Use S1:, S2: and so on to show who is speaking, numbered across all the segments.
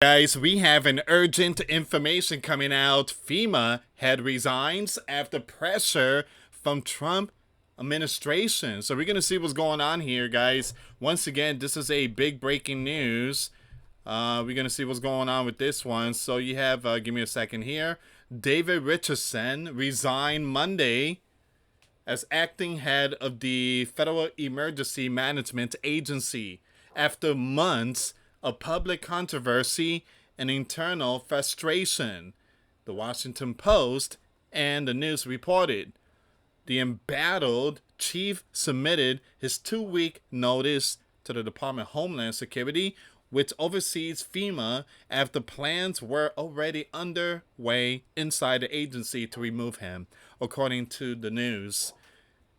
S1: Guys, we have an urgent information coming out. FEMA head resigns after pressure from Trump administration. So we're going to see what's going on here, guys. Once again, this is a big breaking news. We're going to see what's going on with this one. So you have, give me a second here. David Richardson resigned Monday as acting head of the Federal Emergency Management Agency after months of public controversy and internal frustration, the Washington Post and the News reported. The embattled chief submitted his 2-week notice to the Department of Homeland Security, which oversees FEMA, after plans were already underway inside the agency to remove him, according to the News.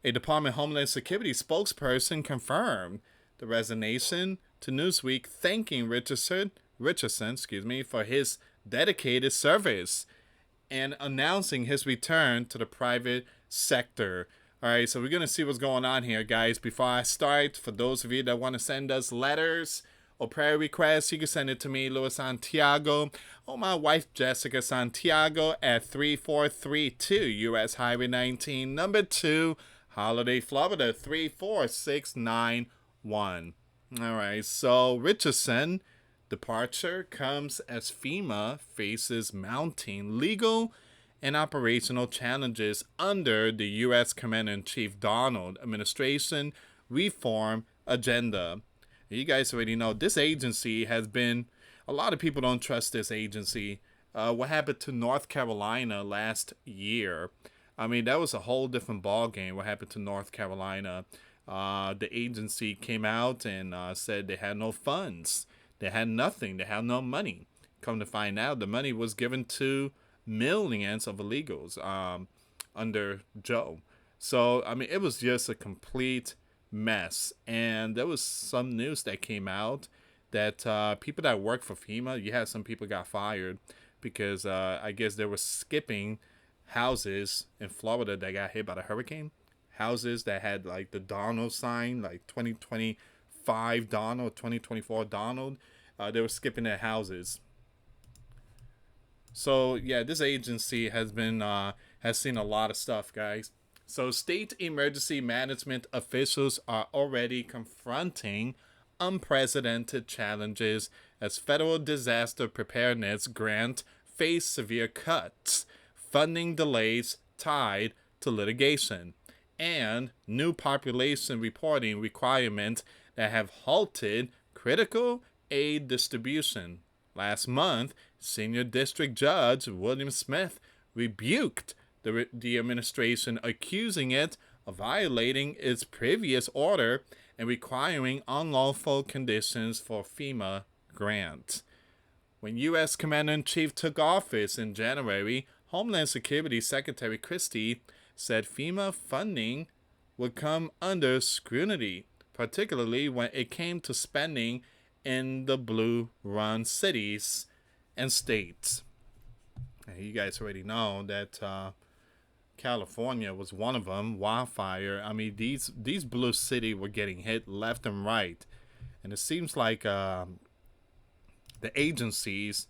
S1: A Department of Homeland Security spokesperson confirmed the resignation to Newsweek, thanking Richardson, for his dedicated service and announcing his return to the private sector. All right, so we're going to see what's going on here, guys. Before I start, for those of you that want to send us letters or prayer requests, you can send it to me, US Santiago, or my wife, Jessica Santiago, at 3432 US Highway 19, number 2, Holiday, Florida, 34691. All right, so Richardson departure comes as FEMA faces mounting legal and operational challenges under the U.S. Commander-in-Chief Donald administration reform agenda. You guys already know this agency has been, a lot of people don't trust this agency. What happened to North Carolina last year? I mean, that was a whole different ball game. What happened to North Carolina? The agency came out and said they had no funds. They had nothing. They had no money. Come to find out, the money was given to millions of illegals under Joe. So, I mean, it was just a complete mess. And there was some news that came out that people that work for FEMA, you had some people got fired because I guess they were skipping houses in Florida that got hit by the hurricane. Houses that had like the Donald sign, like 2025 Donald, 2024 Donald. They were skipping their houses. So yeah, this agency has seen a lot of stuff, guys. So state emergency management officials are already confronting unprecedented challenges as federal disaster preparedness grant face severe cuts, funding delays tied to litigation, and new population reporting requirements that have halted critical aid distribution. Last month, Senior District Judge William Smith rebuked the administration, accusing it of violating its previous order and requiring unlawful conditions for FEMA grants. When U.S. Commander-in-Chief took office in January, Homeland Security Secretary Christie said FEMA funding would come under scrutiny, particularly when it came to spending in the blue-run cities and states. You guys already know that California was one of them. Wildfire. I mean, these blue cities were getting hit left and right, and it seems like the agencies,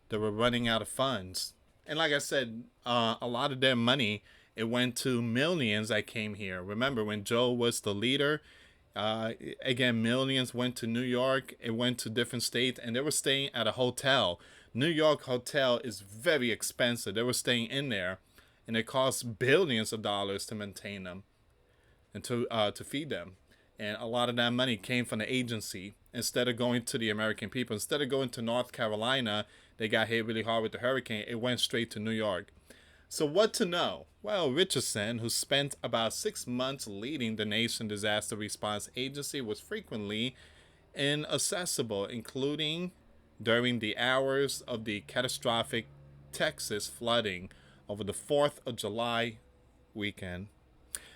S1: they were running out of funds. And like I said, a lot of their money, it went to millions that came here. Remember when Joe was the leader? Again, millions went to New York. It went to different states, and they were staying at a hotel. New York hotel is very expensive. They were staying in there, and it cost billions of dollars to maintain them and to feed them. And a lot of that money came from the agency instead of going to the American people. Instead of going to North Carolina, they got hit really hard with the hurricane. It went straight to New York. So what to know? Well, Richardson, who spent about 6 months leading the nation's disaster response agency, was frequently inaccessible, including during the hours of the catastrophic Texas flooding over the 4th of July weekend.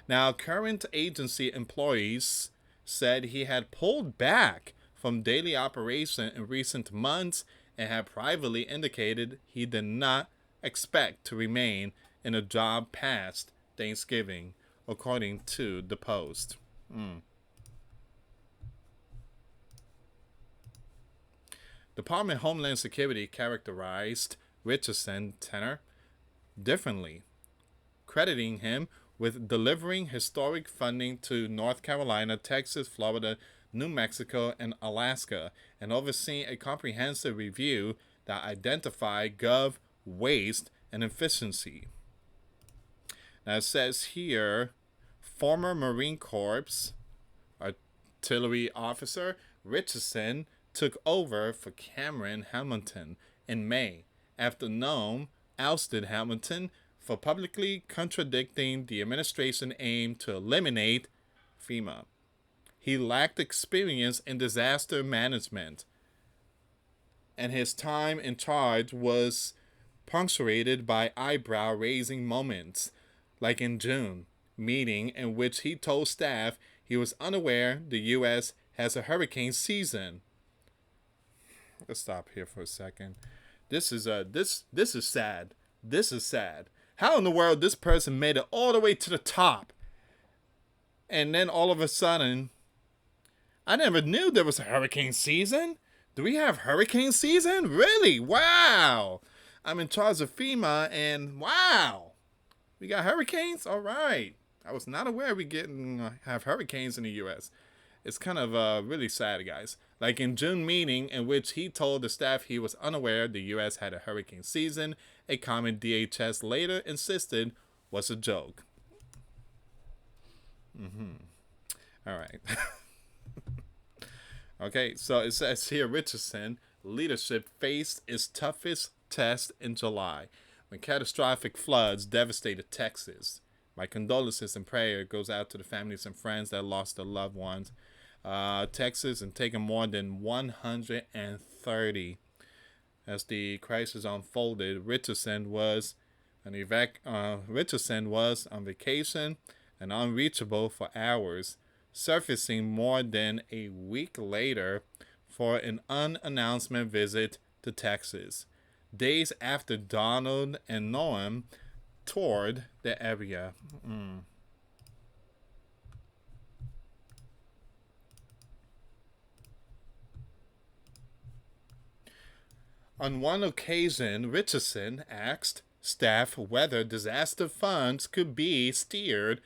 S1: Now, current agency employees said he had pulled back from daily operation in recent months and had privately indicated he did not expect to remain in a job past Thanksgiving, according to the Post. Department of Homeland Security characterized Richardson tenor differently, crediting him with delivering historic funding to North Carolina, Texas, Florida, New Mexico, and Alaska, and overseeing a comprehensive review that identified gov waste and efficiency. Now it says here, former Marine Corps artillery officer Richardson took over for Cameron Hamilton in May after Nome ousted Hamilton for publicly contradicting the administration aim to eliminate Fema. He lacked experience in disaster management, and his time in charge was punctuated by eyebrow-raising moments, like in June meeting in which he told staff he was unaware the U.S. has a hurricane season. Let's stop here for a second. This is sad. This is sad. How in the world this person made it all the way to the top, and then all of a sudden, I never knew there was a hurricane season. Do we have hurricane season? Really? Wow. I'm in charge of FEMA, and wow, we got hurricanes? All right. I was not aware we have hurricanes in the U.S. It's kind of really sad, guys. Like in June meeting in which he told the staff he was unaware the U.S. had a hurricane season, a comment DHS later insisted was a joke. All right. Okay, so it says here, Richardson leadership faced its toughest test in July when catastrophic floods devastated Texas. My condolences and prayer goes out to the families and friends that lost their loved ones. Texas and taken more than 130. As the crisis unfolded, Richardson was on vacation and unreachable for hours, surfacing more than a week later for an unannounced visit to Texas, days after Donald and Noam toured the area. On one occasion, Richardson asked staff whether disaster funds could be steered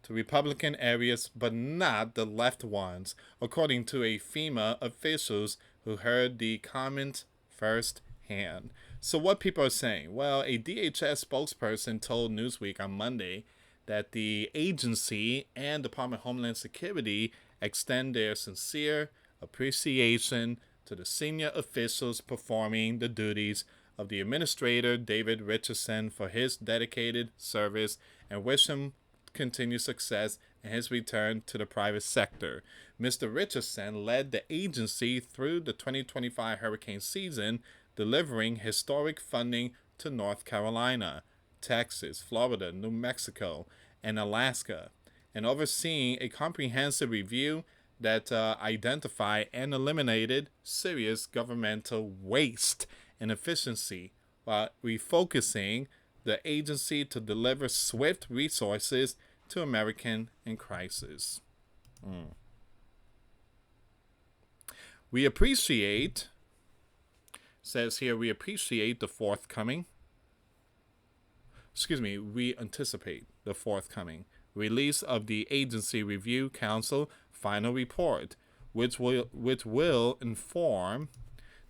S1: to Republican areas but not the left ones, according to a FEMA officials who heard the comment firsthand. So what people are saying? Well, a DHS spokesperson told Newsweek on Monday that the agency and Department of Homeland Security extend their sincere appreciation to the senior officials performing the duties of the Administrator David Richardson for his dedicated service and wish him continued success in his return to the private sector. Mr. Richardson led the agency through the 2025 hurricane season, delivering historic funding to North Carolina, Texas, Florida, New Mexico, and Alaska, and overseeing a comprehensive review that identified and eliminated serious governmental waste and efficiency, while refocusing the agency to deliver swift resources to Americans in crisis. We appreciate, says here, we anticipate the forthcoming release of the Agency Review Council final report, which will inform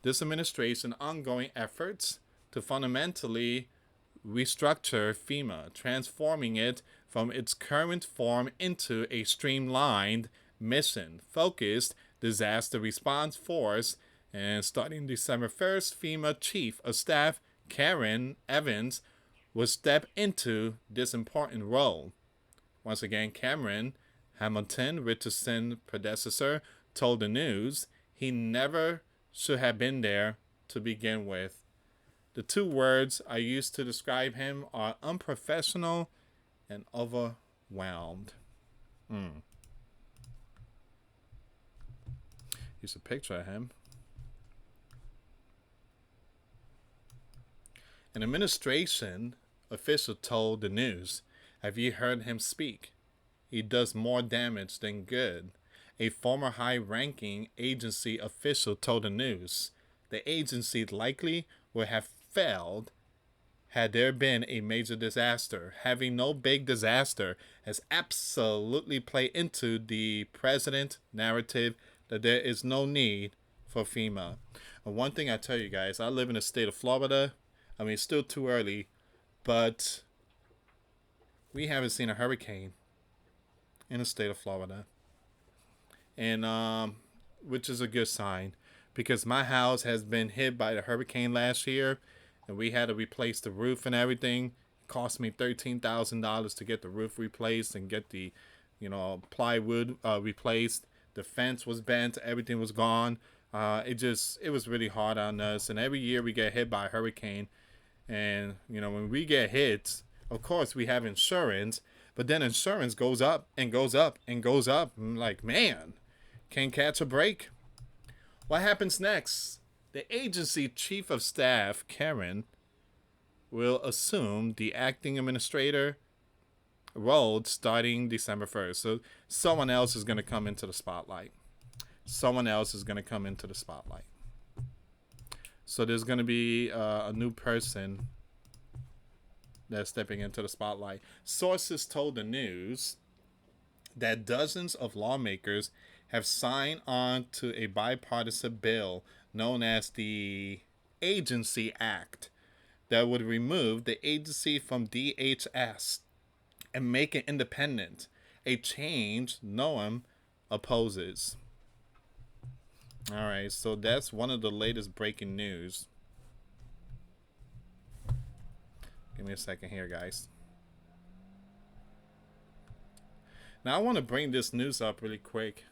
S1: this administration's ongoing efforts to fundamentally restructure FEMA, transforming it from its current form into a streamlined, mission-focused disaster response force. And starting December 1st, FEMA Chief of Staff Karen Evans will step into this important role. Once again, Cameron Hamilton, Richardson's predecessor, told the News he never should have been there to begin with. The two words I used to describe him are unprofessional and overwhelmed. Here's a picture of him. An administration official told the News, "Have you heard him speak? He does more damage than good." A former high-ranking agency official told the News, The agency likely would have failed had there been a major disaster. Having no big disaster has absolutely played into the president narrative that there is no need for FEMA. And one thing I tell you guys, I live in the state of Florida. I mean, it's still too early, but we haven't seen a hurricane in the state of Florida. And which is a good sign, because my house has been hit by the hurricane last year, and we had to replace the roof and everything. It cost me $13,000 to get the roof replaced and get the, plywood replaced. The fence was bent, everything was gone. It was really hard on us. And every year we get hit by a hurricane, and when we get hit, of course we have insurance, but then insurance goes up and goes up and goes up. I'm like, man, can't catch a break. What happens next? The agency chief of staff, Karen, will assume the acting administrator role starting December 1st. So someone else is going to come into the spotlight. Someone else is going to come into the spotlight. So there's going to be a new person that's stepping into the spotlight. Sources told the news that dozens of lawmakers have signed on to a bipartisan bill known as the Agency Act that would remove the agency from DHS and make it independent, a change Noam opposes. All right, so that's one of the latest breaking news. Give me a second here, guys. Now I want to bring this news up really quick.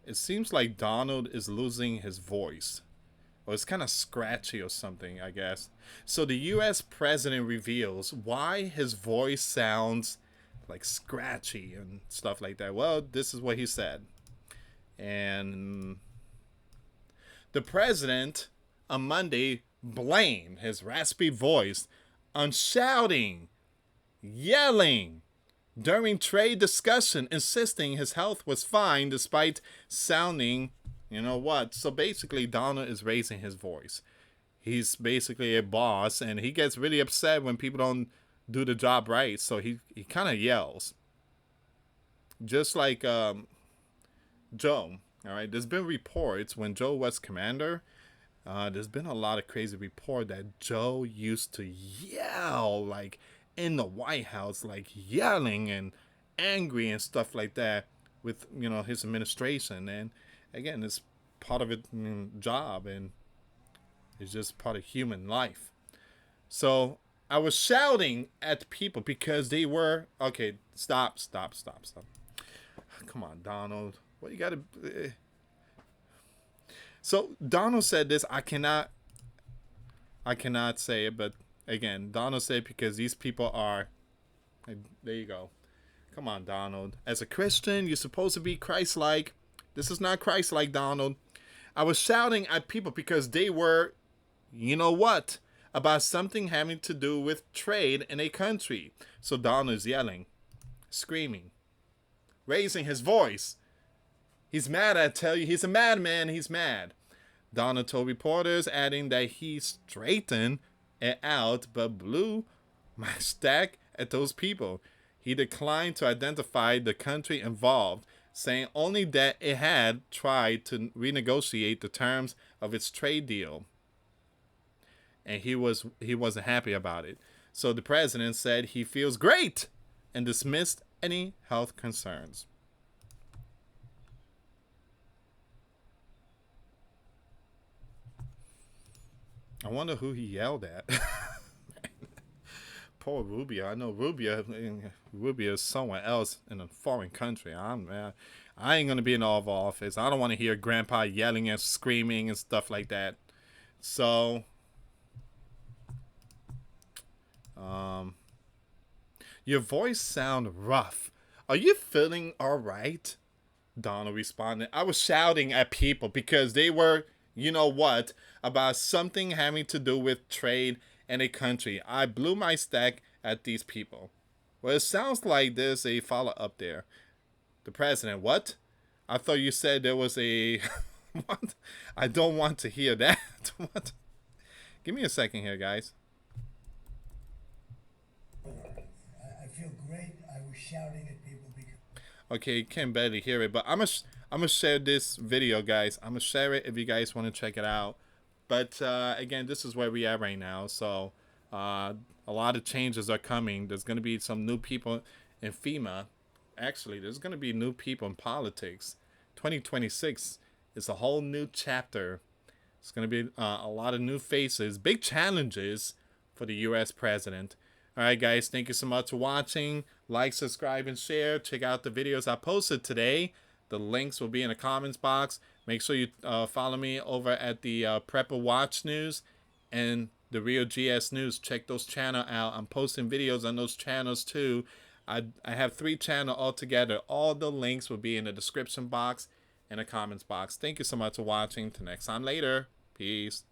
S1: It seems like Donald is losing his voice. Or it's kind of scratchy or something, I guess. So the US president reveals why his voice sounds like scratchy and stuff like that. Well, this is what he said. And the president on Monday blamed his raspy voice on shouting, yelling during trade discussion, insisting his health was fine despite sounding, So basically, Donald is raising his voice. He's basically a boss, and he gets really upset when people don't do the job right. So he kind of yells. Just like Joe. All right, there's been reports when Joe was commander. There's been a lot of crazy report that Joe used to yell, like in the White House, like yelling and angry and stuff like that with his administration. And again, it's part of it job, and it's just part of human life. So I was shouting at people because they were okay. Stop. Come on, Donald. What you gotta? So Donald said this. I cannot say it, but again, Donald said because these people are. There you go. Come on, Donald. As a Christian, you're supposed to be Christ-like. This is not Christ-like, Donald. I was shouting at people because they were, about something having to do with trade in a country. So Donald is yelling, screaming, raising his voice. He's mad, I tell you. He's a madman. He's mad. Donald told reporters, adding that he straightened it out but blew my stack at those people. He declined to identify the country involved, saying only that it had tried to renegotiate the terms of its trade deal. And he wasn't happy about it. So the president said he feels great and dismissed any health concerns. I wonder who he yelled at. Poor Rubio. I know Rubio is someone else in a foreign country. I ain't going to be in Oval Office. I don't want to hear Grandpa yelling and screaming and stuff like that. So, your voice sound rough. Are you feeling all right? Donald responded. I was shouting at people because they were, about something having to do with trade in a country. I blew my stack at these people. Well, it sounds like there's a follow-up there. The president, what? I thought you said there was a. What? I don't want to hear that. What? Give me a second here, guys.
S2: I feel great. I was shouting at people because.
S1: Okay, you can barely hear it, but I'm gonna share this video, guys. I'm gonna share it if you guys want to check it out. But again, this is where we are right now. So a lot of changes are coming. There's gonna be some new people in FEMA. Actually, there's gonna be new people in politics. 2026 is a whole new chapter. It's going to be a lot of new faces, big challenges for the U.S. president. All right, guys, thank you so much for watching. Like, subscribe, and share. Check out the videos I posted today. The links will be in the comments box. Make sure you follow me over at the Prepper Watch News and the Real GS News. Check those channels out. I'm posting videos on those channels too. I have 3 channels altogether. All the links will be in the description box and the comments box. Thank you so much for watching. Till next time later. Peace.